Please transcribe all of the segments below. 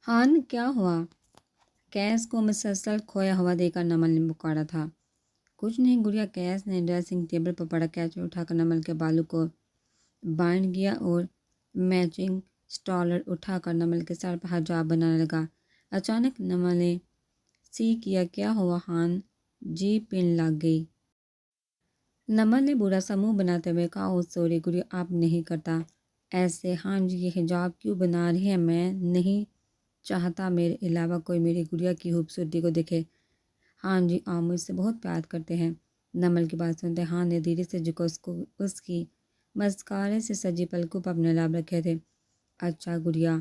ہان کیا ہوا؟ کیس کو مسلسل کھویا ہوا دے کر نمل نے پکارا تھا۔ کچھ نہیں گڑیا، کیس نے ڈریسنگ ٹیبل پر پڑا کیچ اٹھا کر نمل کے بالوں کو بائنڈ کیا اور میچنگ سٹالر اٹھا کر نمل کے سر پر حجاب بنانے لگا۔ اچانک نمل نے سی کیا، کیا ہوا ہان جی؟ پن لگ گئی۔ نمل نے برا سا منہ بناتے ہوئے کہا، او سوری گڑیا، آپ نہیں کرتا ایسے۔ ہاں جی، یہ حجاب کیوں بنا رہی ہے؟ میں نہیں چاہتا میرے علاوہ کوئی میری گڑیا کی خوبصورتی کو دیکھے۔ ہاں جی، آپ مجھ سے بہت پیار کرتے ہیں۔ نمل کی بات سنتے ہاں نے دھیرے سے جھکا اس کی مسکارے سے سجی پلکوں پر اپنے لب رکھے تھے۔ اچھا گڑیا،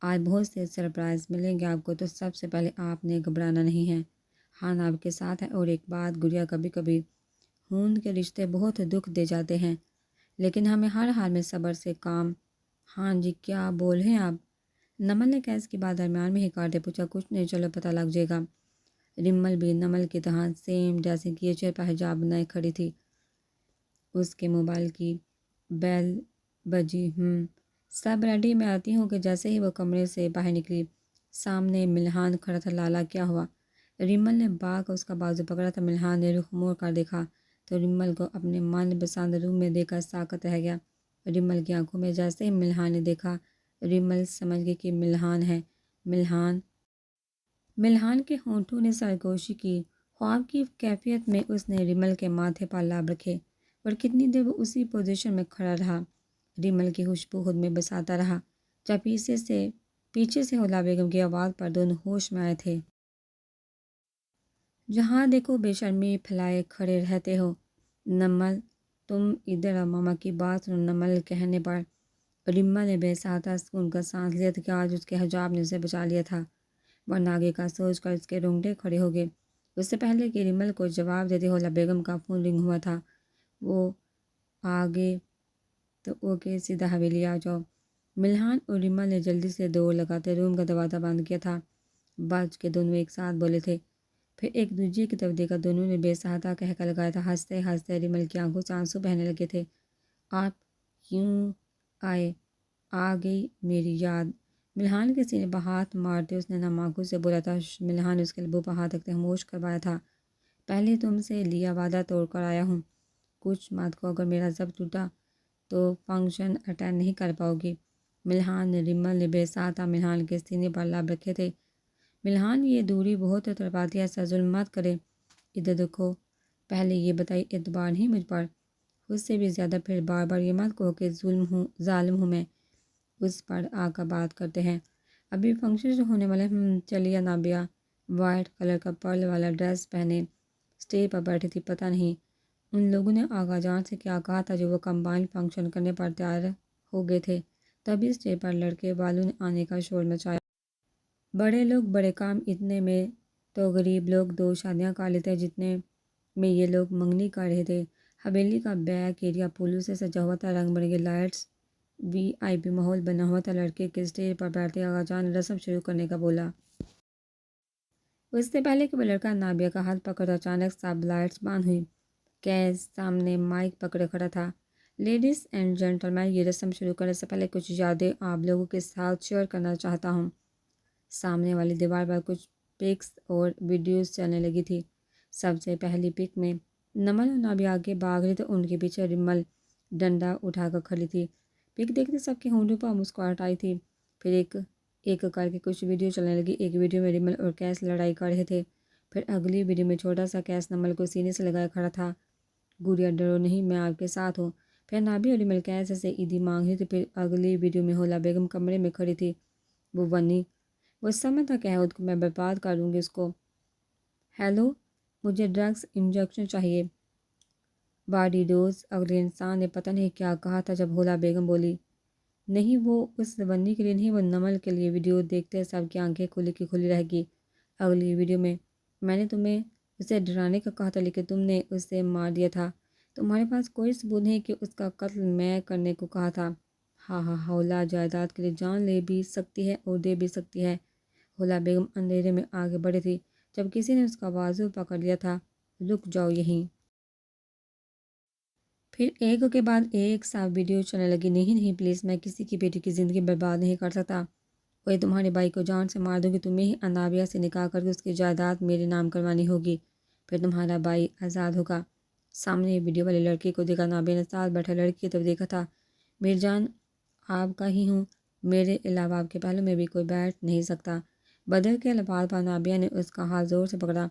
آج بہت سے سرپرائز ملیں گے آپ کو، تو سب سے پہلے آپ نے گھبرانا نہیں ہے۔ ہاں آپ کے ساتھ ہے۔ اور ایک بات گڑیا، کبھی کبھی خون کے رشتے بہت دکھ دے جاتے ہیں، لیکن ہمیں ہر حال میں صبر سے کام۔ ہاں جی، کیا بول ہیں آپ؟ نمل نے کیس کی بات درمیان میں ہی کاٹے پوچھا، کچھ نہیں، چلو پتہ لگ جائے گا۔ رمل بھی نمل کی طرح سیم ڈریسنگ کیے چہرے پر حجاب بنائے کھڑی تھی۔ اس کے موبائل کی بیل بجی۔ سب ریڈی، میں آتی ہوں کہ جیسے ہی وہ کمرے سے باہر نکلی، سامنے ملہان کھڑا تھا۔ لالا کیا ہوا؟ رمل نے باغ اس کا بازو پکڑا تھا۔ ملہان نے رخ موڑ کر دیکھا تو رمل کو اپنے من پسند روم میں دیکھ کر ساکت رہ گیا۔ رمل کی آنکھوں میں جیسے ہی ملہان نے دیکھا، رمل سمجھ گئی کہ ملہان ہے۔ ملہان کے ہونٹوں نے سرگوشی کی۔ خواب کی کیفیت میں اس نے رمل کے ماتھے پر لب رکھے اور کتنی دیر وہ اسی پوزیشن میں کھڑا رہا، رمل کی خوشبو خود میں بساتا رہا، جب پیچھے سے حلا بیگم کی آواز پر دونوں ہوش میں آئے تھے۔ جہاں دیکھو بے شرمی پھیلائے کھڑے رہتے ہو۔ نمل، تم ادھر آؤ، ماما کی بات سنو۔ نمل کہنے پر رمل نے بے ساختہ سکون کا سانس لیا تھا کہ آج اس کے حجاب نے اسے بچا لیا تھا، ورنہ آگے کا سوچ کر اس کے رونگٹے کھڑے ہو گئے۔ اس سے پہلے کہ رمل کو جواب دیتے حلا بیگم کا فون رنگ ہوا تھا۔ وہ آگے تو اوکے، سیدھا حویلی آ جاؤ۔ ملہان اور رمل نے جلدی سے دوڑ لگاتے روم کا دروازہ بند کیا تھا۔ بچ کے دونوں ایک ساتھ بولے تھے، پھر ایک دوسرے کی طرف دیکھا۔ دونوں نے بے ساختہ قہقہ لگایا تھا۔ ہنستے ہنستے رمل کی آنکھوں سے آنسو بہنے لگے تھے۔ آپ کیوں آئے؟ آ گئی میری یاد؟ ملہان کے سینے پر ہاتھ مارتے اس نے نم آنکھوں سے بولا تھا۔ ملہان نے اس کے لبوں پر ہاتھ رکھتے خاموش کروایا تھا، پہلے تم سے لیا وعدہ توڑ کر آیا ہوں، کچھ مت کو، اگر میرا ضبط ٹوٹا تو فنکشن اٹینڈ نہیں کر پاؤ گی۔ رمل نے بے ساختہ ملہان کے سینے پر لب رکھے تھے۔ ملہان، یہ دوری بہت تڑپاتی ہے، ایسا ظلم مت کرے، ادھر دیکھو، پہلے یہ بتائی اعتبار نہیں مجھ پر؟ خود سے بھی زیادہ، پھر بار بار یہ مت کہو کہ ظالم ہوں میں، اس پر آ کر بات کرتے ہیں۔ ابھی فنکشن ہونے والے چلیا نابیہ وائٹ کلر کا پرل والا ڈریس پہنے اسٹیج پر بیٹھی تھی۔ پتہ نہیں ان لوگوں نے آغا جان سے کیا کہا تھا جو وہ کمبائنڈ فنکشن کرنے پر تیار ہو گئے تھے۔ تبھی اسٹیج پر لڑکے والوں نے آنے کا شور مچایا۔ بڑے لوگ بڑے کام، اتنے میں تو غریب لوگ 2 شادیاں کر لیتے ہیں جتنے میں یہ لوگ منگنی کر رہے تھے۔ حویلی کا بیک ایریا پھولوں سے سجا ہوا تھا، رنگ برنگے لائٹس، وی آئی پی ماحول بنا ہوا تھا۔ لڑکے کے اسٹیج پر بیٹھتے آغا جان نے رسم شروع کرنے کا بولا۔ اس سے پہلے کہ وہ لڑکا نابیہ کا ہاتھ پکڑ، اچانک سب لائٹس بند ہوئی۔ کیس سامنے مائک پکڑے کھڑا تھا۔ لیڈیز اینڈ جینٹلمین، یہ رسم شروع کرنے سے پہلے کچھ یادیں آپ لوگوں کے ساتھ شیئر کرنا چاہتا ہوں۔ سامنے والی دیوار پر کچھ پکس اور ویڈیوز چلنے لگی تھی۔ سب سے پہلی پک میں نمل اور نابیہ آگے بھاگ رہے تھے، ان کے پیچھے رمل ڈنڈا اٹھا کر کھڑی تھی۔ پک دیکھتے سب کے ہونٹوں پر مسکراہٹ آئی تھی۔ پھر ایک کر کے کچھ ویڈیو چلنے لگی۔ ایک ویڈیو میں رمل اور کیس لڑائی کر رہے تھے، پھر اگلی ویڈیو میں چھوٹا سا کیس نمل کو سینے سے لگائے کھڑا تھا، گڑیا ڈرو نہیں، میں آپ کے ساتھ ہوں۔ پھر نابیہ اور رمل کیس سے عیدی مانگ رہی تھی۔ پھر اگلی ویڈیو میں حلا بیگم کمرے میں کھڑی تھی، وہ ونی، وہ سمجھتا کہ خود کو میں برباد کر دوں گی اس کو۔ ہیلو، مجھے ڈرگس انجیکشن چاہیے، باڈی ڈوز۔ اگلے انسان نے پتہ نہیں کیا کہا تھا جب حلا بیگم بولی، نہیں وہ اس ونی کے لیے نہیں، وہ نمل کے لیے۔ ویڈیو دیکھتے سب کی آنکھیں کھلی کی کھلی رہ گئی۔ اگلی ویڈیو میں نے تمہیں اسے ڈرانے کا کہا تھا لیکن تم نے اسے مار دیا تھا، تمہارے پاس کوئی ثبوت نہیں کہ اس کا قتل میں کرنے کو کہا تھا۔ ہاں حولا جائیداد کے لیے جان لے بھی سکتی ہے اور دے بھی سکتی ہے۔ حلا بیگم اندھیرے میں آگے بڑھی تھی جب کسی نے اس کا بازو پکڑ لیا تھا، رک جاؤ یہیں۔ پھر ایک کے بعد ایک سب ویڈیو چلنے لگی۔ نہیں پلیز، میں کسی کی بیٹی کی زندگی برباد نہیں کر سکتا، اور یہ تمہارے بھائی کو جان سے مار دوں گی، تمہیں ہی انابیہ سے نکاح کر کے اس کی جائیداد میرے نام کروانی ہوگی، پھر تمہارا بھائی آزاد ہوگا۔ سامنے ویڈیو والے لڑکے کو دیکھا، انابیہ نے ساتھ بیٹھے لڑکی کی طرف دیکھا تھا۔ میری جان آپ کا ہی ہوں، میرے علاوہ آپ کے پہلو میں بھی کوئی بیٹھ نہیں سکتا۔ بدر کے الفاظ پر انابیہ نے اس کا ہاتھ زور سے پکڑا۔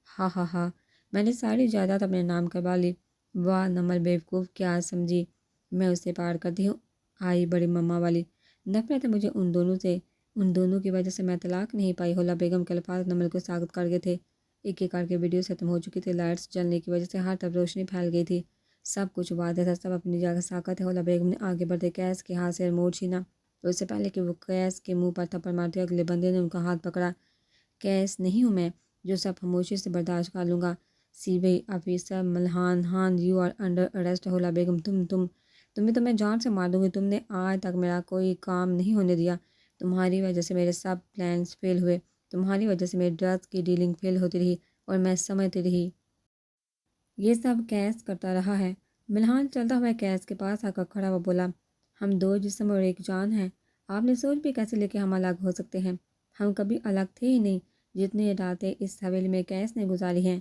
ہاں ہاں ہاں، میں نے ساری جائیداد اپنے نام کروا لی۔ واہ نمل بیوقوف، کیا سمجھی میں اسے پار کرتی ہوں؟ آئی بڑی مما والی، نفرت ہے مجھے ان دونوں سے، ان دونوں کی وجہ سے میں طلاق نہیں پائی۔ حولا بیگم کے الفاظ نمل کو ساکت کر گئے تھے۔ ایک ایک کر کے ویڈیو ختم ہو چکی تھی، لائٹس جلنے کی وجہ سے ہر طرف روشنی پھیل گئی تھی، سب کچھ واضح تھا، سب اپنی جگہ ساکت ہے۔ حولا بیگم نے آگے بڑھتے قیس کے ہاتھ سے ریموٹ چھینا، اس سے پہلے کہ وہ قیس کے منہ پر تھپڑ مارتے اگلے بندے نے ان کا ہاتھ پکڑا۔ قیس نہیں ہوں میں جو سب خاموشی سے برداشت کر لوں گا۔ C B I officer Malhan Khan, you are under arrest. حولا بیگم تمہیں تو میں جان سے مار دوں گی، تم نے آج تک میرا کوئی کام نہیں ہونے دیا، تمہاری وجہ سے میرے سب پلانس فیل ہوئے، تمہاری وجہ سے میری ڈرگس کی ڈیلنگ فیل ہوتی رہی اور میں سمجھتی رہی یہ سب قیس کرتا رہا ہے۔ ملہان چلتا ہوا قیس کے پاس آ کر کھڑا ہوا بولا، ہم دو جسم اور ایک جان ہیں، آپ نے سوچ بھی کیسے لے کے ہم الگ ہو سکتے ہیں؟ ہم کبھی الگ تھے ہی نہیں۔ جتنی راتیں اس حویلی میں قیس نے گزاری ہیں،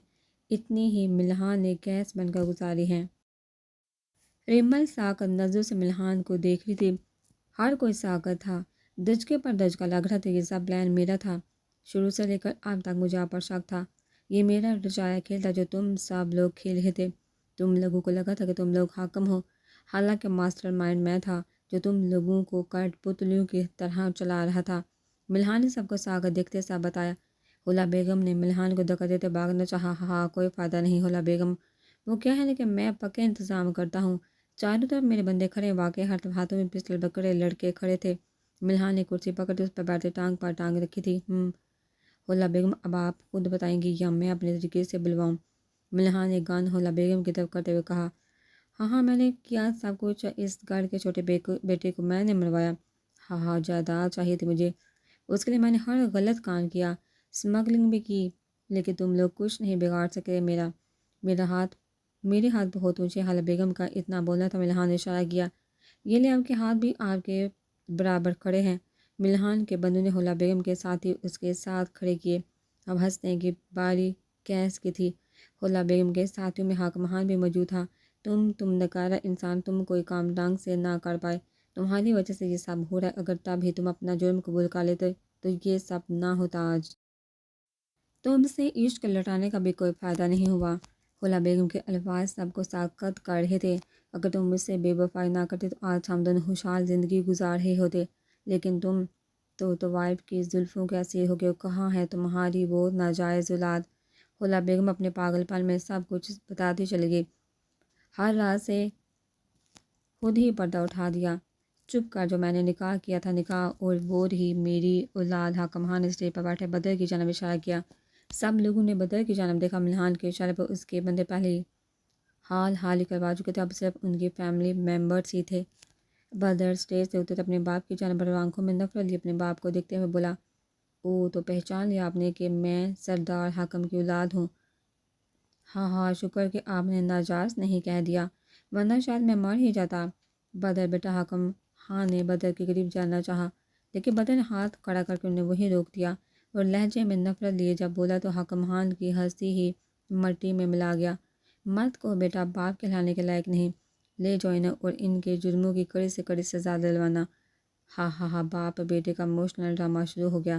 اتنی ہی ملہان نے قیس بن کر گزاری ہیں۔ ریمل ساکت نظروں سے ملہان کو دیکھ رہی تھی، ہر کوئی ساکت تھا، دھچکے پر دھچکا لگ رہا تھا۔ یہ سب پلان میرا تھا، شروع سے لے کر اب تک مجھے آپ پر شک تھا، یہ میرا رچایا کھیل تھا جو تم سب لوگ کھیل رہے تھے۔ تم لوگوں کو لگا تھا کہ تم لوگ حاکم ہو، حالانکہ ماسٹر مائنڈ میں تھا جو تم لوگوں کو کٹ پتلیوں کی طرح چلا رہا تھا۔ ملہان نے سب کو ساکت دیکھتے سب بتایا۔ حولا بیگم نے ملہان کو دھکا دیتے بھاگنا چاہا۔ ہاں کوئی فائدہ نہیں حولا بیگم، وہ کیا ہے کہ میں پکے انتظام کرتا ہوں، چاروں طرف میرے بندے کھڑے، واقعی ہر طرف ہاتھوں میں پسٹل پکڑے لڑکے کھڑے تھے۔ ملہان نے کرسی پکڑ اس پر بیٹھے ٹانگ پر ٹانگ رکھی تھی۔ حولا بیگم اب آپ خود بتائیں گی یا میں اپنے طریقے سے بلواؤں؟ ملہان نے گان حولا بیگم کی طرف کرتے ہوئے کہا، ہاں میں نے کیا سب کچھ، اس گھر کے چھوٹے بیٹے کو میں نے مروایا۔ ہاں جائیداد چاہیے تھی مجھے، اس کے لیے میں نے ہر غلط کام کیا، اسمگلنگ بھی کی، لیکن تم لوگ کچھ نہیں بگاڑ سکے میرے ہاتھ بہت اونچے۔ حولا بیگم کا اتنا بولنا تھا، ملہان نے اشارہ کیا، یہ لے آپ کے ہاتھ بھی آپ کے برابر کھڑے ہیں۔ ملہان کے بندوں نے حولا بیگم کے ساتھی اس کے ساتھ کھڑے کیے۔ اب ہنسنے کی باری قیس کی تھی۔ حولا بیگم کے ساتھیوں میں حاکمہان بھی موجود تھا۔ تم نکارہ انسان، تم کوئی کام ڈھنگ سے نہ کر پائے، تمہاری وجہ سے یہ سب ہو رہا ہے، اگر تب ہی تم اپنا جرم قبول کر لیتے تو یہ سب نہ ہوتا آج۔ تم سے عشق لٹانے کا بھی کوئی فائدہ نہیں ہوا۔ حولا بیگم کے الفاظ سب کو ساکت کر رہے تھے۔ اگر تم مجھ سے بے وفائی نہ کرتے تو آج ہم دونوں خوشحال زندگی گزار رہے ہوتے، لیکن تم تو وائف کی زلفوں کے اسیر ہو گئے ہو۔ کہاں ہے تمہاری وہ ناجائز اولاد؟ حولا بیگم اپنے پاگل پن میں سب کچھ بتاتی چلی گئی۔ ہر رات سے خود ہی پردہ اٹھا دیا، چپ کر، جو میں نے نکاح کیا تھا، نکاح اور وہ رہی میری اولاد۔ حاکمہان نے اسٹیج پر بیٹھے بدر کی جانب اشارہ کیا، سب لوگوں نے بدر کی جانب دیکھا۔ ملہان کے اشارے پر اس کے بندے پہلے ہی حال کروا چکے تھے، اب صرف ان کے فیملی ممبرس ہی تھے۔ بدر اسٹیج سے اترتے اپنے باپ کی جانب بڑھ، آنکھوں میں نفرت لی، اپنے باپ کو دیکھتے ہوئے بولا، او تو پہچان لیا آپ نے کہ میں سردار حاکم کی اولاد ہوں؟ ہاں شکر کہ آپ نے ناجائز نہیں کہہ دیا، ورنہ شاید میں مر ہی جاتا۔ بدر بیٹا، حاکم خان نے بدر کے قریب جانا چاہا، لیکن بدر نے ہاتھ کھڑا کر کے انہیں وہیں روک دیا اور لہجے میں نفرت لیے جب بولا تو حاکم خان کی ہنسی ہی مٹی میں ملا گیا۔ مت کو بیٹا، باپ کہلانے کے لائق نہیں، لے جاؤ انہیں اور ان کے جرموں کی کڑی سے کڑی سزا دلوانا۔ ہاں باپ بیٹے کا ایموشنل ڈرامہ شروع ہو گیا۔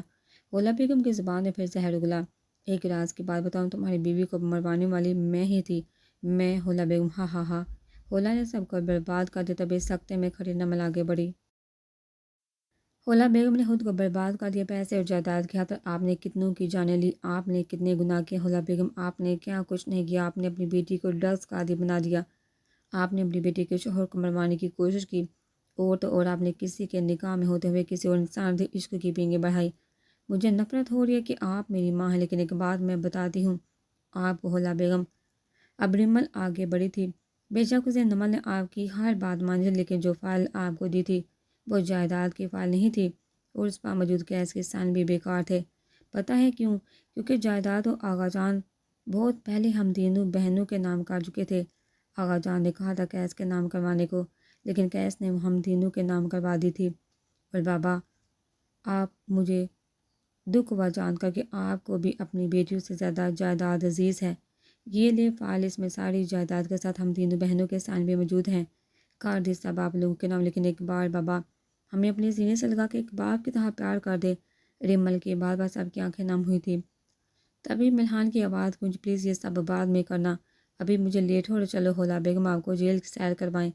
حولا بیگم کی زبان میں پھر زہر اگلا۔ ایک راز کی بات بتاؤں، تمہاری بیوی کو مروانے والی میں ہی تھی، میں حولا بیگم۔ ہاں۔ حولا نے سب کو برباد کر دیا، تبھی سکتے میں کھڑی نمل آگے بڑھی۔ حولا بیگم نے خود کو برباد کر دیا، پیسے اور جائیداد کی خاطر آپ نے کتنوں کی جانیں لی، آپ نے کتنے گناہ کیے۔ حولا بیگم، آپ نے کیا کچھ نہیں کیا، آپ نے اپنی بیٹی کو ڈرگس کا عادی بنا دیا، آپ نے اپنی بیٹی کے شوہر کو مروانے کی کوشش کی، اور آپ نے کسی کے نکاح میں ہوتے ہوئے کسی اور انسان سے عشق کی پینگیں بڑھائی۔ مجھے نفرت ہو رہی ہے کہ آپ میری ماں ہیں، لیکن ایک بات میں بتاتی ہوں آپ کو حولا بیگم۔ اب ریمل آگے بڑھی تھی، بے شک اسے نمل نے آپ کی ہر بات مانی، لیکن جو فائل آپ کو دی تھی وہ جائیداد کی فائل نہیں تھی، اور اس پر موجود کیس کے سائن بھی بیکار تھے۔ پتہ ہے کیوں؟ کیونکہ جائیداد و آغا جان بہت پہلے ہم تینوں بہنوں کے نام کر چکے تھے۔ آغا جان نے کہا تھا کیس کے نام کروانے کو، لیکن کیس نے ہم تینوں کے نام کروا دی تھی، اور بابا آپ مجھے دکھ ہوا جان کر کہ آپ کو بھی اپنی بیٹیوں سے زیادہ جائیداد عزیز ہے۔ یہ لے فائل، اس میں ساری جائیداد کے ساتھ ہم تینوں بہنوں کے سائن بھی موجود ہیں۔ کر دی سب آپ لوگوں کے نام، لیکن ایک بار بابا ہمیں اپنے سینے سے لگا کے ایک باپ کی طرح پیار کر دے۔ ریمل کی بار بار سب کی آنکھیں نم ہوئی تھی۔ تبھی ملحان کی آواز گونج، پلیز یہ سب بعد میں کرنا، ابھی مجھے لیٹ ہو رہا، چلو ہولا بیگم آپ کو جیل کی سیر کروائیں۔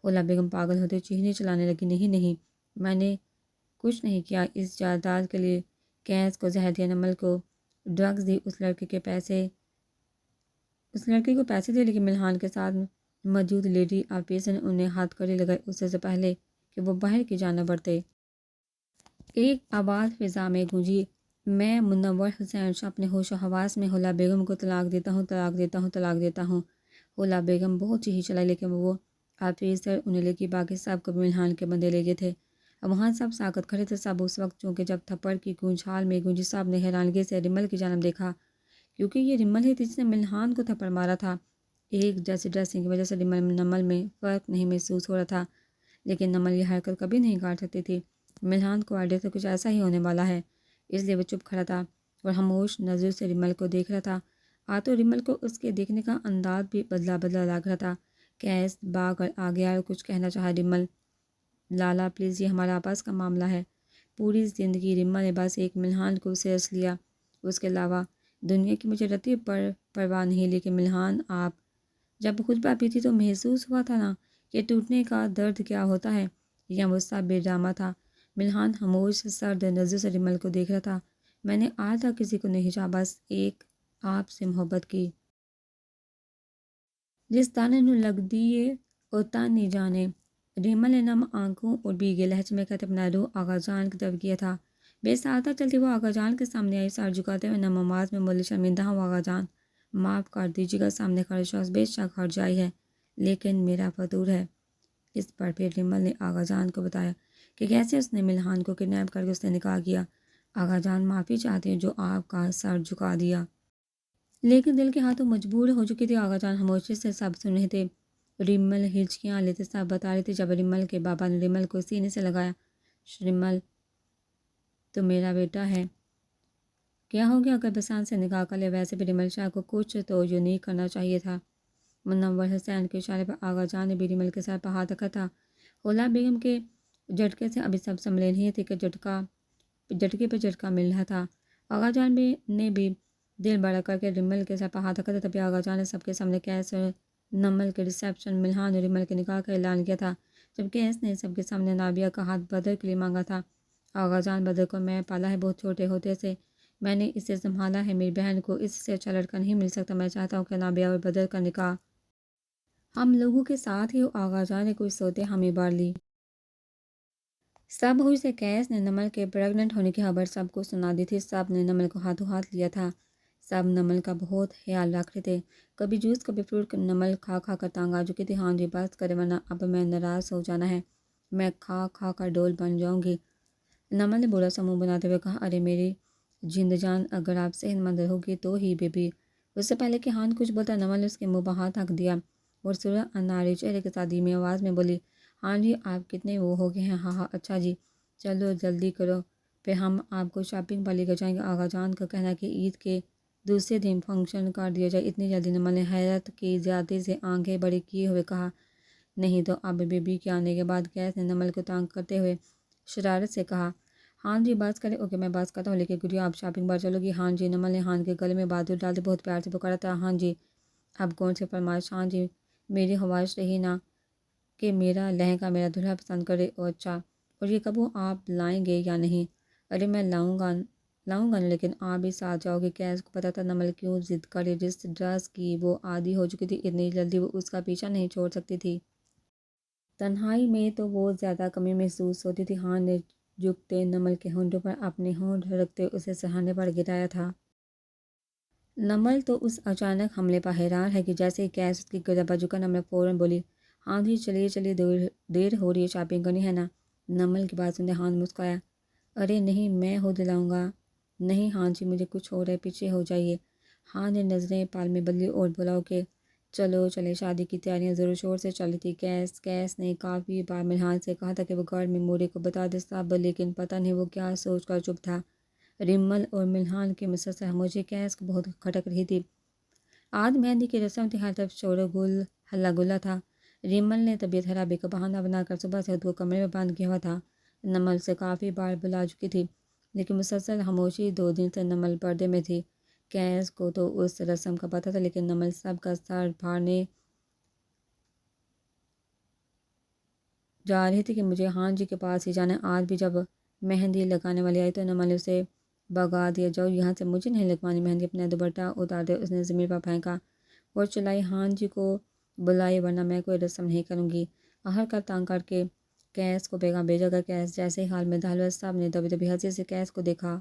ہولا بیگم پاگل ہوتے چیخنے چلانے لگی، نہیں نہیں، میں نے کچھ نہیں کیا، اس جائیداد کے لیے کیس کو زہر دیا، نمل کو ڈرگز دی، اس لڑکے کو پیسے دے، لیکن ملحان کے ساتھ موجود لیڈی آفیسر نے انہیں ہاتھ کڑی لگائی اس سے پہلے کہ وہ باہر کی جانب بڑھتے۔ ایک آواز فضا میں گونجی، میں منور حسین شاہ اپنے ہوش و حواس میں ہولا بیگم کو طلاق دیتا ہوں، طلاق دیتا ہوں، طلاق دیتا ہوں۔ ہولا بیگم بہت چیخی چلائی، لیکن وہ آفیسر انہیں لے کے باقی سب کو ملحان کے بندے لے گئے تھے۔ وہاں سب ساکت کھڑے تھے، سب اس وقت چونکہ جب تھپڑ کی گونج حال میں گونجی، سب نے حیرانگی سے ریمل کی جانب دیکھا، کیونکہ یہ ریمل ہی تھی جس نے ملحان کو تھپڑ مارا تھا۔ ایک جیسی ڈریسنگ کی وجہ سے نمل میں فرق نہیں محسوس ہو رہا تھا، لیکن نمل یہ حرکت کبھی نہیں کاٹ سکتی تھی۔ ملحان کو آئیڈیا سے کچھ ایسا ہی ہونے والا ہے، اس لیے وہ چپ کھڑا تھا اور خاموش نظر سے ریمل کو دیکھ رہا تھا۔ آتو ریمل کو اس کے دیکھنے کا انداز بھی بدلا بدلا لگ رہا تھا۔ کیس باغ کر آگے آیا اور کچھ کہنا چاہا۔ ریمل، لالا پلیز، یہ ہمارا آپس کا معاملہ ہے۔ پوری زندگی ریمل نے بس ایک ملحان کو سیرس لیا، اس کے علاوہ دنیا کی مجھے رتی پر پرواہ نہیں، لیکن ملحان آپ جب خطبہ پیتی تو محسوس ہوا تھا نا کہ ٹوٹنے کا درد کیا ہوتا ہے، یا وہ سب بے ڈرامہ تھا۔ ملحان خاموش سرد نظر سے ریمل کو دیکھ رہا تھا۔ میں نے آج تک کسی کو نہیں چاہا، بس ایک آپ سے محبت کی، جس تانے نو لگ دیے اور تان نہیں جانے۔ ریمل نے نم آنکھوں اور بھیگے لہجے میں کہتے اپنا روح آغا جان کی طرف کیا تھا۔ بے سادہ چلتی وہ آغا جان کے سامنے آئی، سر جھکاتے ہوئے نم آواز میں بولی، شرمندہ ہوں آغا جان، معاف کر دیجیے گا۔ سامنے کھڑے شخص بے شک ہر جائی ہے، لیکن میرا فطور ہے۔ اس پر پھر ریمل نے آغا جان کو بتایا کہ کیسے اس نے ملحان کو کڈنیپ کر کے اس نے نکاح کیا۔ آغا جان معافی چاہتے ہیں جو آپ کا سر جھکا دیا، لیکن دل کے ہاتھوں مجبور ہو چکی تھی۔ آغا جان خاموشی سے سب سن رہے تھے۔ ریمل ہچکیاں لیتے سب بتا رہی تھی۔ جب ریمل کے بابا نے ریمل کو سینے سے لگایا، ریمل تو میرا بیٹا ہے، کیا ہو گیا اگر بسان سے نکاح کر لے؟ ویسے بھی ریمل شاہ کو کچھ تو یونیک کرنا چاہیے تھا۔ منور حسین کے اشارے پر آغا جان نے بھی ریمل کے سر پر ہاتھ رکھا تھا۔ ہولا بیگم کے جھٹکے سے ابھی سب سنبھلے نہیں تھے کہ جھٹکے پہ جھٹکا مل رہا تھا۔ آغا جان نے بھی دل بڑا کر کے ریمل کے سر پر ہاتھ رکھا تھا۔ تبھی آغا جان نے سب کے سامنے کیس اور نمل کے ریسیپشن، ملحان اور ریمل کے نکاح کا اعلان کیا تھا، جب کیس نے سب کے سامنے نابیہ کا ہاتھ بدر کے لیے مانگا تھا۔ آغا جان، بدر کو میں پالا ہے، بہت چھوٹے ہوتے سے میں نے اسے سنبھالا ہے، میری بہن کو اس سے اچھا لڑکا نہیں مل سکتا، میں چاہتا ہوں کہ نابیہ اور بدر کا نکاح ہم لوگوں کے ساتھ ہی ہو۔ آغا جان نے کچھ سوتے ہمیں بار لی۔ سب ہوش سے کیس نے نمل کے پریگننٹ ہونے کی خبر سب کو سنا دی تھی۔ سب نے نمل کو ہاتھوں ہاتھ لیا تھا، سب نمل کا بہت خیال رکھ رہے تھے۔ کبھی جوس کبھی فروٹ، نمل کھا کھا کر تانگ آ چکی تھی۔ ہاں جی بس کرے ورنہ اب میں ناراض ہو جانا ہے، میں کھا کھا کر ڈول بن جاؤں گی۔ نمل نے برا سا منہ بناتے ہوئے کہا، ارے میری جند جان، اگر آپ صحت مند ہوگی تو ہی بیبی۔ اس سے پہلے کہ ہان کچھ بولتا، نمل نے اس کے منہ پر ہاتھ رکھ دیا اور سرخ اناری چہرے کے ساتھ دھیمی آواز میں بولی، ہاں جی آپ کتنے وہ ہو گئے ہیں، ہاں ہاں اچھا جی، چلو جلدی کرو، پھر ہم آپ کو شاپنگ پر لے کر جائیں گے۔ آغا جان کا کہنا کہ عید کے دوسرے دن فنکشن کر دیا جائے، اتنی جلدی؟ نمل نے حیرت کی زیادتی سے آنکھیں بڑی کیے ہوئے کہا، نہیں تو اب بیبی کے آنے کے بعد؟ کیس نے نمل کو تانگ کرتے ہوئے شرارت سے کہا، ہاں جی بس کرے، اوکے میں بس کرتا ہوں، لیکن گڑیا آپ شاپنگ پر چلو گی؟ ہاں جی۔ نمل نے ہان کے گلے میں بہادر ڈالتے بہت پیار سے پکارا تھا، ہاں جی۔ اب کون سی فرمائش؟ ہاں جی، میری خواہش رہی نا کہ میرا لہنگا میرا دلہا پسند کرے، اور اچھا، اور یہ کب آپ لائیں گے یا نہیں؟ ارے میں لاؤں گا نا، لیکن آپ بھی ساتھ جاؤ گے؟ کیس کو پتا تھا نمل کیوں ضد کرے، جس ڈریس کی وہ عادی ہو چکی تھی اتنی جلدی وہ اس کا پیچھا نہیں چھوڑ سکتی تھی۔ تنہائی میں تو وہ زیادہ کمی محسوس ہوتی تھی۔ ہان نے جھکتے نمل کے ہونٹوں پر اپنے ہونٹ رکھتے اسے سرہانے پر گرایا تھا۔ نمل تو اس اچانک حملے پر حیران ہے کہ جیسے ہی کیس اس کی گردن پر جھکا، نمل فوراً بولی، ہاں جی چلیے چلیے، دیر ہو رہی ہے، شاپنگ کرنی ہے نا؟ نمل کی بات سنتے ہان مسکرایا، ارے نہیں میں خود لاؤں گا۔ نہیں ہاں جی، مجھے کچھ ہو رہا ہے، پیچھے ہو جائیے۔ ہان نے نظریں پال میں بدلی اور بولا، اوکے۔ چلو چلے شادی کی تیاریاں زور شور سے چل رہی تھی۔ کیس نے کافی بار ملحان سے کہا تھا کہ وہ گھر میں مورے کو بتا دے صاحب، لیکن پتہ نہیں وہ کیا سوچ کر چپ تھا۔ ریمل اور ملحان کی مسلسل خاموشی کیس کو بہت کھٹک رہی تھی۔ آج مہندی کی رسم تھی، ہر طرف شور و گل ہلا گلا تھا۔ ریمل نے طبیعت خرابی کا بہانہ بنا کر صبح سے خود کو کمرے میں بند کیا ہوا تھا۔ نمل سے کافی بار بلا چکی تھی، لیکن مسلسل خاموشی 2 دن سے نمل پردے میں تھی۔ کیس کو تو اس رسم کا پتہ تھا، لیکن نمل سب کا سر پھاڑنے جا رہی تھی کہ مجھے ہاں جی کے پاس ہی جانا ہے۔ آج بھی جب مہندی لگانے والی آئی تو نمل نے اسے بھگا دیا، جاؤ یہاں سے، مجھے نہیں لگوانی مہندی۔ اپنا دوپٹہ اتار دے اس نے زمین پر پھینکا اور چلائی، ہاں جی کو بلائی ورنہ میں کوئی رسم نہیں کروں گی۔ آخر کار تانگ کر کے کیس کو پیغام بھیجا گیا۔ کیس جیسے حال میں داخل ہوا، سب نے دبی دبی ہنسی سے کیس کو دیکھا۔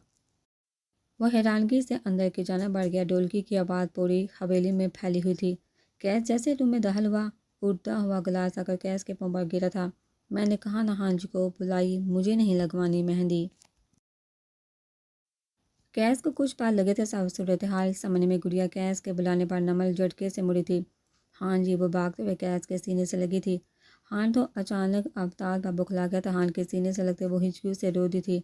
وہ حیرانگی سے اندر کی جانب بڑھ گیا۔ ڈھولکی کی آواز پوری حویلی میں پھیلی ہوئی تھی۔ کیس جیسے روم میں داخل ہوا، اڑتا ہوا گلاس آ کر کیس کے پاؤں پر گرا تھا۔ میں نے کہا نا ہاں جی کو بلائی، مجھے نہیں لگوانی مہندی۔ کیس کو کچھ پال لگے تھے، صاحب صورتحال سمجھنے میں گڑیا کیس کے بلانے پر نمل جھٹکے سے مڑی تھی۔ ہاں جی وہ بھاگتے ہوئے کیس کے سینے سے لگی تھی۔ ہان تو اچانک آفتاب پر بکھلا گیا تھا۔ ہان کے سینے سے لگتے وہ ہچکیوں سے رو دی تھی۔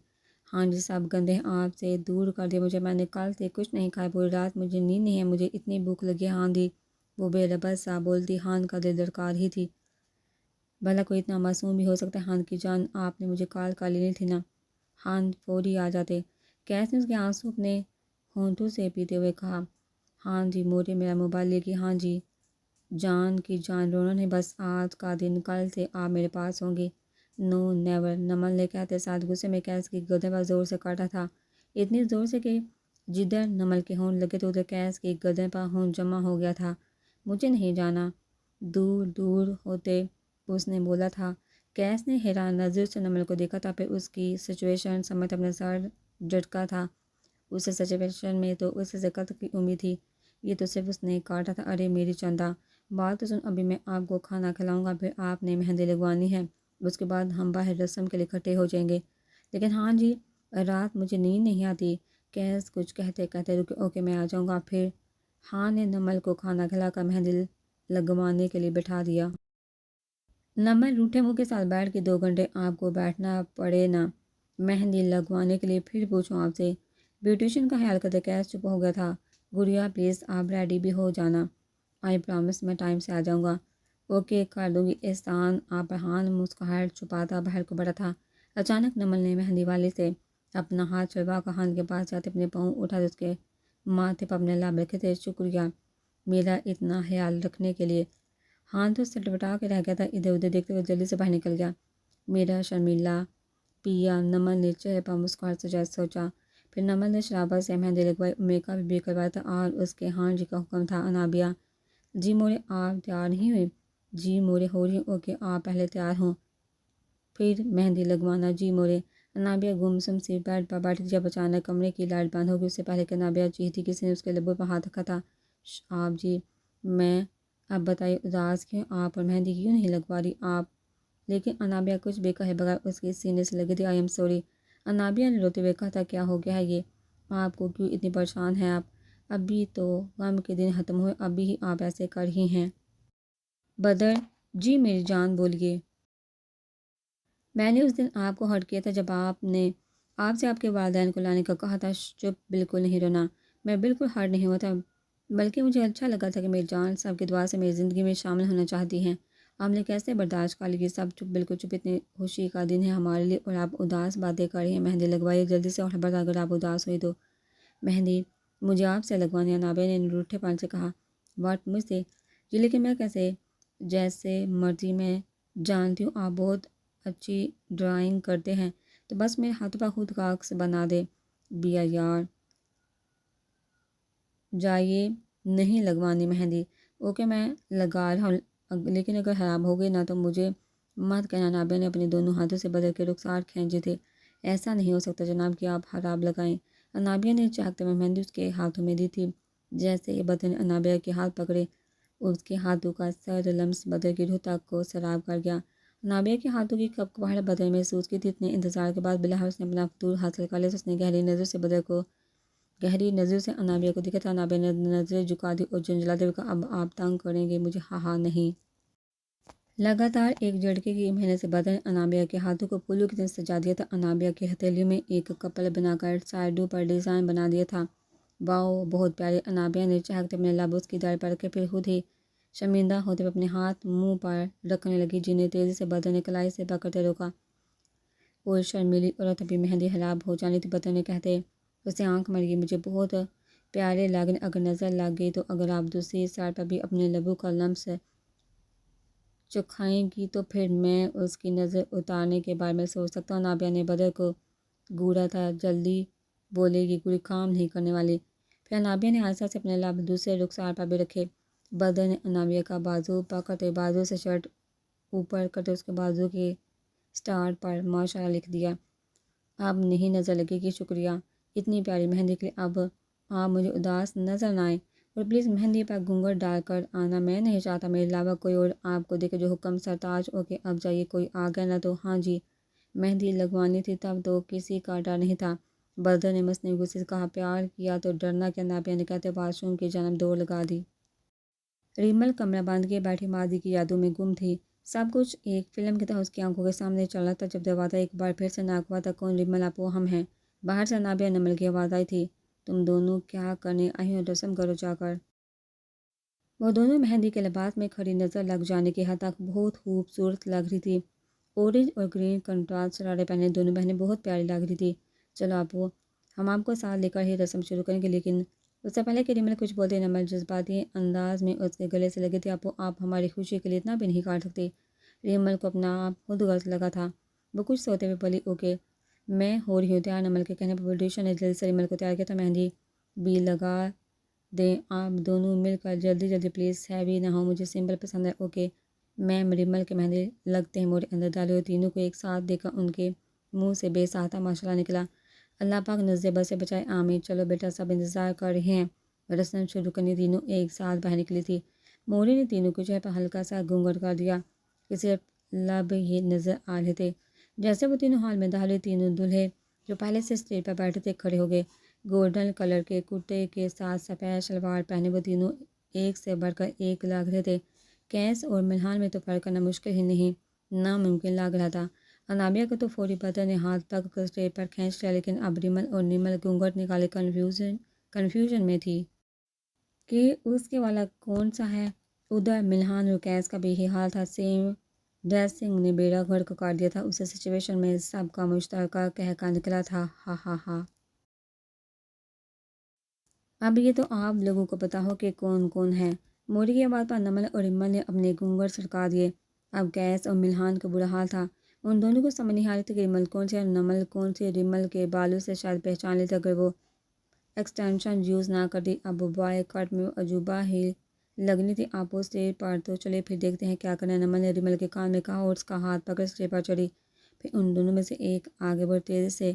ہاں جی سب گندے آپ سے دور کر دیا مجھے، میں نے کل سے کچھ نہیں کھایا، پوری رات مجھے نیند نہیں ہے، مجھے اتنی بھوک لگی ہے ہان دی۔ وہ بے ربط سا بولتی، ہان کا دل دھڑکا رہی تھی۔ بھلا کوئی اتنا معصوم بھی ہو سکتا ہے؟ ہان کی جان آپ نے مجھے کال کر لینی تھی نا، ہان فوری آ جاتے۔ کیس نے اس کے آنسو اپنے ہونٹوں سے پیتے ہوئے کہا، ہاں جی مورے میرا موبائل لے گی، ہاں جی جان کی جان رونا نہیں، بس آج کا دن کل سے آپ میرے پاس ہوں گے۔ نو نیور، نمل نے کہتے ساتھ غصے میں کیس کی گردن پر زور سے کاٹا تھا، اتنی زور سے کہ جدھر نمل کے ہونٹ لگے تھے ادھر کیس کی گردن پر ہونٹ جمع ہو گیا تھا۔ مجھے نہیں جانا، دور دور ہوتے اس نے بولا تھا۔ کیس نے حیران نظر سے نمل کو دیکھا تھا، پھر اس کی سچویشن سمجھ اپنے سر جھٹکا تھا۔ اس سچویشن میں تو اس سے قتل کی امید تھی، یہ تو صرف اس نے کاٹا تھا۔ ارے میری چندا بات تو سن، ابھی میں آپ کو کھانا کھلاؤں گا، پھر آپ نے مہندی لگوانی ہے، اس کے بعد ہم باہر رسم کے لیے اکٹھے ہو جائیں گے۔ لیکن ہاں جی رات مجھے نیند نہیں آتی۔ کیس کچھ کہتے کہتے رکے، اوکے میں آ جاؤں گا۔ پھر ہاں نے نمل کو کھانا کھلا کر مہندی لگوانے کے لیے بٹھا دیا۔ نمل روٹھے منہ کے ساتھ بیٹھ کے 2 گھنٹے آپ کو بیٹھنا پڑے نا مہندی لگوانے کے لیے، پھر پوچھوں آپ سے؟ بیوٹیشین کا خیال کرتے کیس چپ ہو گیا تھا۔ گڑیا پلیز آپ ریڈی بھی ہو جانا، آئی پرامس میں ٹائم سے آ جاؤں گا۔ اوکے کر دوں گی احسان آپ پر۔ ہان مسکراہٹ چھپاتا باہر کو بڑھا تھا۔ اچانک نمل نے مہندی والی سے اپنا ہاتھ چھڑوا کر ہان کے پاس جاتے اپنے پاؤں اٹھا اس کے ماتھے پر اپنے لب رکھے تھے۔ شکریہ میرا اتنا خیال رکھنے کے لیے۔ ہان تو سٹپٹا کے رہ گیا تھا، ادھر ادھر دیکھتے ہوئے جلدی سے باہر نکل گیا۔ میرا شرمیلا پیا، نمل نے چہرے پر مسکراہٹ سے جیسے سوچا۔ پھر نمل نے شرابت سے مہندی لگوائی، امیکا بھی کروایا تھا اور اس کے ہاں جی کا حکم تھا، انابیہ جی مورے آپ تیار نہیں ہوئے؟ جی مورے ہو رہی ہوں۔ اوکے آپ پہلے تیار ہوں پھر مہندی لگوانا، جی مورے۔ انابیہ گمسم سی بیڈ پر بیٹھی تھی جب اچانک کمرے کی لائٹ بند ہو گئی۔ اس سے پہلے کہ انابیہ چیختی کسی نے اس کے لبوں پر ہاتھ رکھا تھا۔ آپ جی میں اب بتائیے اداس کیوں، آپ اور مہندی کیوں نہیں لگوا رہی آپ؟ لیکن انابیہ کچھ بھی کہے بغیر اس کے سینے سے لگی تھی۔ آئی ایم سوری، انابیہ نے روتے ہوئے کہا تھا، کیا ہو گیا ہے یہ آپ کو، کیوں اتنی پریشان ہیں آپ؟ ابھی تو غم کے دن ختم ہوئے، ابھی ہی آپ ایسے کر ہی ہیں؟ بدر جی میری جان بولیے۔ میں نے اس دن آپ کو ہرٹ کیا تھا جب آپ نے آپ سے آپ کے والدین کو لانے کا کہا تھا۔ چپ، بالکل نہیں رونا، میں بالکل ہرٹ نہیں ہوا تھا، بلکہ مجھے اچھا لگا تھا کہ میری جان سب کی دعا سے میری زندگی میں شامل ہونا چاہتی ہیں۔ آپ نے کیسے برداشت کر لی؟ سب چپ، بالکل چپ، اتنی خوشی کا دن ہے ہمارے لیے اور آپ اداس باتیں کر رہی ہیں۔ مہندی لگوائیے جلدی سے، اور خبردار اگر آپ اداس ہوئی تو مہندی مجھے آپ سے لگوانی ہے، انابیہ نے روٹھے پن سے کہا۔ واٹ مجھ سے؟ جی لیکن میں کیسے؟ جیسے مرضی، میں جانتی ہوں آپ بہت اچھی ڈرائنگ کرتے ہیں، تو بس میرے ہاتھوں پر خود کا عکس بنا دے۔ بیا یار جائیے، نہیں لگوانی مہندی۔ اوکے میں لگا رہا ہوں، لیکن اگر خراب ہو گئی نا تو مجھے مت کہنا۔ انابیہ نے اپنے دونوں ہاتھوں سے بدر کے رخسار کھینچے تھے۔ ایسا نہیں ہو سکتا جناب کہ آپ خراب لگائیں۔ انابیہ نے چاہتے ہوئے مہندی اس کے ہاتھوں میں دی تھی۔ جیسے ہی بدر نے انابیہ کے ہاتھ پکڑے، اس کے ہاتھوں کا سر لمس بدر کی روح تک کو سراب کر گیا۔ انابیہ کے ہاتھوں کی کپکپاہٹ بدر محسوس کی تھی۔ اتنے انتظار کے بعد بالآخر اس نے اپنا فطور حاصل کر لیا۔ اس نے گہری نظر سے بدر کو گہری نظر سے انابیہ کو دیکھا تھا۔ انابیہ نے نظریں جھکا دی اور جھنجھلاتے ہوئے کہا، اب آپ تنگ کریں گے مجھے؟ ہاں نہیں۔ لگاتار ایک جھٹکے کی محنت سے بدن انابیہ کے ہاتھوں کو پھولوں کی طرح سجا دیا تھا۔ انابیہ کی ہتھیلیوں میں ایک کپل بنا کر سائڈوں پر ڈیزائن بنا دیا تھا۔ واؤ، بہت پیارے۔ انابیہ نے چہکتے اپنے لب اس کی داڑھی پر رکھے، پھر خود ہی شرمندہ ہوتے ہوئے اپنے ہاتھ منہ پر رکھنے لگی، جنہیں تیزی سے بدن نے کلائی سے پکڑتے روکا۔ وہ شرمیلی عورت ابھی مہندی حلاب ہو جانی تھی۔ بدن نے کہتے اسے آنکھ ماری، مجھے بہت پیارے لگے، اگر نظر لگ گئی تو اگر آپ دوسری سائڈ پر بھی اپنے لبوں کا لمس چکھائیں گی تو پھر میں اس کی نظر اتارنے کے بارے میں سوچ سکتا ہوں۔ انابیہ نے بدن کو گھورا تھا، جلدی بولے گی، کوئی کام نہیں کرنے والی۔ پھر انابیہ نے آہستہ سے اپنے لب دوسرے رخسار پر بھی رکھے۔ بدن نے انابیہ کا بازو پکڑتے بازو سے شرٹ اوپر کرتے اس کے بازو کے سٹار پر ماشاءاللہ لکھ دیا۔ اب نہیں نظر لگے گی، شکریہ اتنی پیاری مہندی کے لیے۔ اب آپ مجھے اداس نظر نہ آئیں اور پلیز مہندی پر گھونگھٹ ڈال کر آنا، میں نہیں چاہتا میرے علاوہ کوئی اور آپ کو دیکھے۔ جو حکم سرتاج، اوکے اب جائیے، کوئی آ گیا نہ تو؟ ہاں جی، مہندی لگوانی تھی تب تو کسی کا ڈر نہیں تھا، بدر نے مصنوعی غصے سے کہا۔ پیار کیا تو ڈرنا کیا؟ انابیہ نے کہتے واش روم کی جانب دوڑ لگا دی۔ ریمل کمرہ بند کیے بیٹھی ماضی کی یادوں میں گم تھی۔ سب کچھ ایک فلم کی طرح اس کی آنکھوں کے سامنے چل رہا تھا۔ جب دروازہ ایک بار پھر سے ناک ہوا تھا، کون؟ ریمل، آپ وہ ہم ہیں۔ باہر سے انابیہ نمل کی آواز آئی تھی، تم دونوں کیا کرنے آئی ہو؟ رسم کرو جا کر۔ وہ دونوں مہندی کے لباس میں کھڑی نظر لگ جانے کی حد تک بہت خوبصورت لگ رہی تھی۔ اورنج اور گرین کنٹراسٹ شرارے پہنے دونوں بہنیں بہت پیاری لگ رہی تھی۔ چلو آپ وہ، ہم آپ کو ساتھ لے کر ہی رسم شروع کریں گے، لیکن اس سے پہلے کہ ریمل کچھ بولتے نمل جذباتی انداز میں اس کے گلے سے لگی تھی۔ آپ ہماری خوشی کے لیے اتنا بھی نہیں کاٹ سکتے۔ ریمل کو اپنا آپ خود غلط لگا تھا۔ وہ کچھ سوتے ہوئے بولی، اوکے میں ہو رہی ہوں تیار۔ نمل کے کہنے پر پروڈیوسر نے جلدی سے ریمل کو تیار کیا تھا۔ مہندی بھی لگا دیں آپ دونوں مل کر، جلدی جلدی پلیز، ہیوی نہ ہو، مجھے سمپل پسند ہے۔ Okay ma'am. ریمل کے مہندی لگتے ہیں مورے اندر ڈالے اور تینوں کو ایک ساتھ دیکھ کر ان کے منہ سے بے ساختہ ماشاءاللہ نکلا۔ اللہ پاک نظر بد سے بچائے، آمین۔ چلو بیٹا، سب انتظار کر رہے ہیں، رسم شروع کرنی۔ تینوں ایک ساتھ باہر نکلی تھی۔ مورے نے تینوں کے چہرے پر ہلکا سا گھونگھٹ کر دیا کہ صرف لب ہی نظر آ رہے تھے۔ جیسے وہ تینوں ہال میں داخل ہوئے، تینوں دولہے جو پہلے سے اسٹیج پر بیٹھے تھے کھڑے ہو گئے۔ گولڈن کلر کے کرتے کے ساتھ سفید شلوار پہنے وہ تینوں ایک سے بڑھ کر ایک لگ رہے تھے۔ کیس اور ملحان میں تو فرق کرنا مشکل ہی نہیں، ناممکن لگ رہا تھا۔ انابیہ کو تو فوری بدر نے ہاتھ پکڑ کر اسٹیج پر کھینچ لیا، لیکن اب ریمل اور نمل گھونگھٹ نکالے کنفیوژن میں تھی کہ اس کے والا کون سا ہے۔ ادھر ملحان اور کیس کا بھی یہی حال تھا۔ سیم ڈریسنگ نے بیڑا غرق کر دیا تھا۔ اس سچویشن میں سب کا مشترکہ قہقہ نکلا تھا، ہا ہا ہا۔ اب یہ تو آپ لوگوں کو پتا ہو کہ کون کون ہے۔ موری کی آواز پر نمل اور ریمل نے اپنے گھونگھٹ سرکا دیے۔ اب کیس اور ملحان کا برا حال تھا۔ ان دونوں کو سمجھ نہیں آ رہی تھی کہ ریمل کون سی اور نمل کون سی۔ ریمل کے بالوں سے شاید پہچان لیتے اگر وہ ایکسٹینشن یوز نہ کرتی۔ اب وہ بوائے کٹ میں عجوبہ ہی لگنی تھی۔ آپ وہ اسٹیج پر تو چلے، پھر دیکھتے ہیں کیا کرنا۔ نمل نے ریمل کے کان میں کہا اور اس کا ہاتھ پکڑ اسٹیج پر چڑھی۔ پھر ان دونوں میں سے ایک آگے بڑھ تیزی سے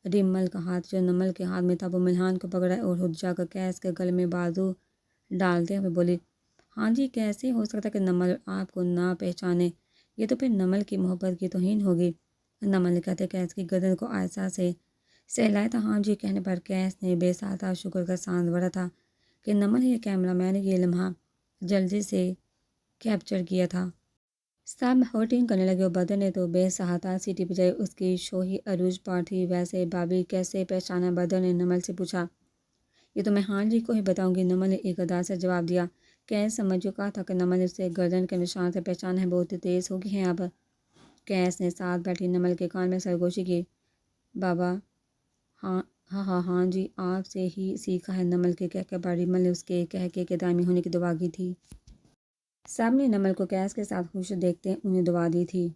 ریمل کا ہاتھ جو نمل کے ہاتھ میں تھا وہ ملحان کو پکڑا اور خود جا کر کیس کے گلے میں بازو ڈالتے ہوئے بولی، ہاں جی، کیسے ہو سکتا کہ نمل آپ کو نہ پہچانے؟ یہ تو پھر نمل کی محبت کی توہین ہوگی۔ نمل نے کہتے کیس کی گردن کو آہستہ سے سہلایا تھا۔ ہاں جی کہنے پر کیس نے بے ساختہ شکر کا سانس بھرا تھا کہ نمل ہی کیمرہ مین نے یہ لمحہ جلدی سے کیپچر کیا تھا۔ سب ہرٹنگ کرنے لگے اور بدر نے تو بے ساختہ سیٹی بجائی، اس کی شوہی عروج پر تھی۔ ویسے بھابھی کیسے پہچانا؟ بدر نے نمل سے پوچھا۔ یہ تو میں ہاں جی کو ہی بتاؤں گی، نمل نے ایک ادا سے جواب دیا۔ کیس سمجھ چکا تھا کہ نمل اسے گردن کے نشان سے پہچانا ہے، بہت ہی تیز ہو گئی ہیں اب۔ کیس نے ساتھ بیٹھی نمل کے کان میں سرگوشی کی، بابا ہاں جی آپ سے ہی سیکھا ہے۔ نمل کے کہکے پر ریمل نے اس کے کہکے کے دائمی ہونے کی دعا کی تھی۔ سب نے نمل کو کیس کے ساتھ خوش دیکھتے انہیں دعا دی تھی۔